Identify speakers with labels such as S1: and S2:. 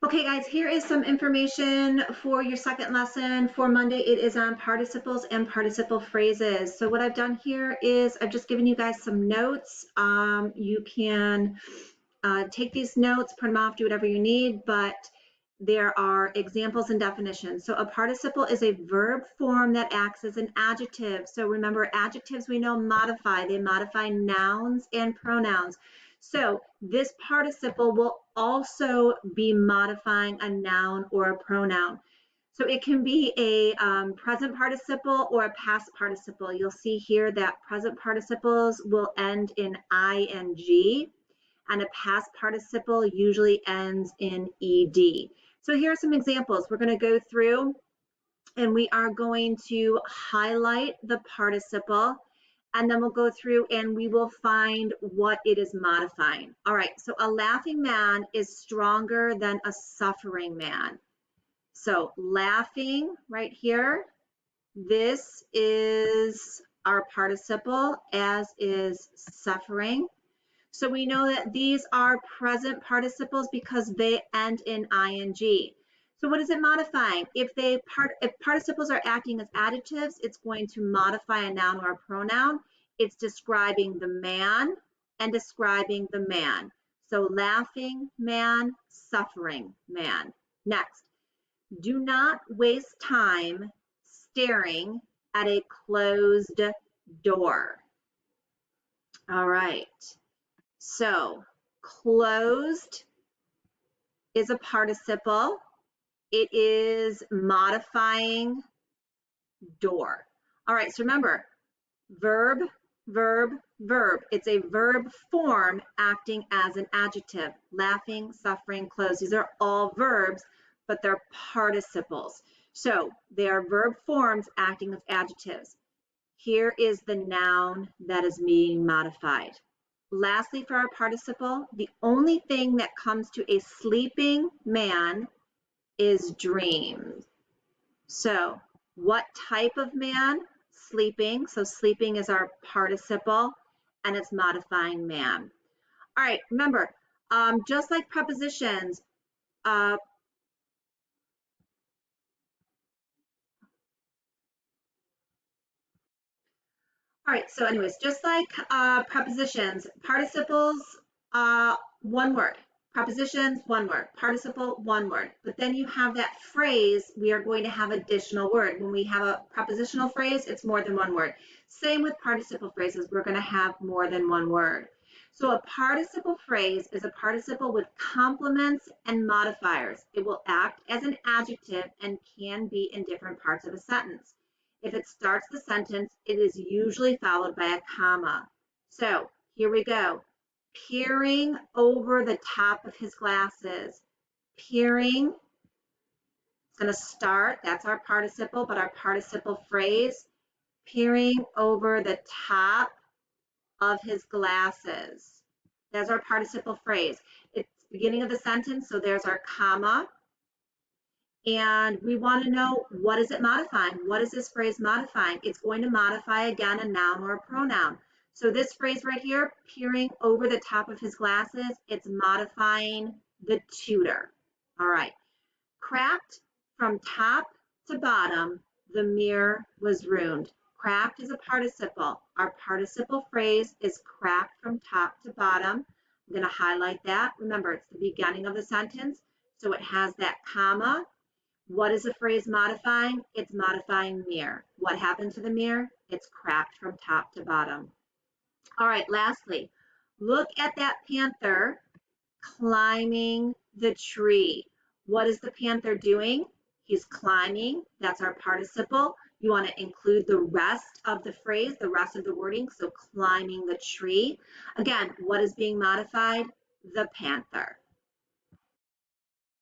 S1: Okay, guys, here is some information for your second lesson for Monday. It is on participles and participle phrases. So what I've done here is I've just given you guys some notes. You can take these notes, print them off, do whatever you need, but there are examples and definitions. So a participle is a verb form that acts as an adjective. So remember, adjectives we know modify. They modify nouns and pronouns. So this participle will also be modifying a noun or a pronoun. So it can be a present participle or a past participle. You'll see here that present participles will end in ing, and a past participle usually ends in ed. So here are some examples. We're going to go through and we are going to highlight the participle, and then we'll go through and we will find what it is modifying. All right, so a laughing man is stronger than a suffering man. So laughing right here, this is our participle, as is suffering. So we know that these are present participles because they end in ing. So what is it modifying? If participles are acting as adjectives, it's going to modify a noun or a pronoun. It's describing the man and describing the man. So laughing man, suffering man. Next, do not waste time staring at a closed door. All right. So closed is a participle. It is modifying door. All right, so remember, verb, verb, verb. It's a verb form acting as an adjective. Laughing, suffering, closed. These are all verbs, but they're participles. So they are verb forms acting as adjectives. Here is the noun that is being modified. Lastly, for our participle, the only thing that comes to a sleeping man is dreams. So what type of man? Sleeping. So sleeping is our participle, and it's modifying man. All right, remember, just like prepositions, all right, so anyways, just like prepositions, participles, one word. Prepositions, one word. Participle, one word. But then you have that phrase, we are going to have additional word. When we have a prepositional phrase, it's more than one word. Same with participle phrases, we're going to have more than one word. So a participle phrase is a participle with complements and modifiers. It will act as an adjective and can be in different parts of a sentence. If it starts the sentence, it is usually followed by a comma. So here we go. Peering over the top of his glasses. Peering, it's going to start, that's our participle, but our participle phrase, peering over the top of his glasses. That's our participle phrase. It's the beginning of the sentence, so there's our comma. And we want to know, what is it modifying? What is this phrase modifying? It's going to modify, again, a noun or a pronoun. So this phrase right here, peering over the top of his glasses, it's modifying the tutor. All right. Cracked from top to bottom, the mirror was ruined. Cracked is a participle. Our participle phrase is cracked from top to bottom. I'm going to highlight that. Remember, it's the beginning of the sentence, so it has that comma. What is the phrase modifying? It's modifying mirror. What happened to the mirror? It's cracked from top to bottom. All right, lastly, look at that panther climbing the tree. What is the panther doing? He's climbing. That's our participle. You want to include the rest of the phrase, the rest of the wording, so climbing the tree. Again, what is being modified? The panther.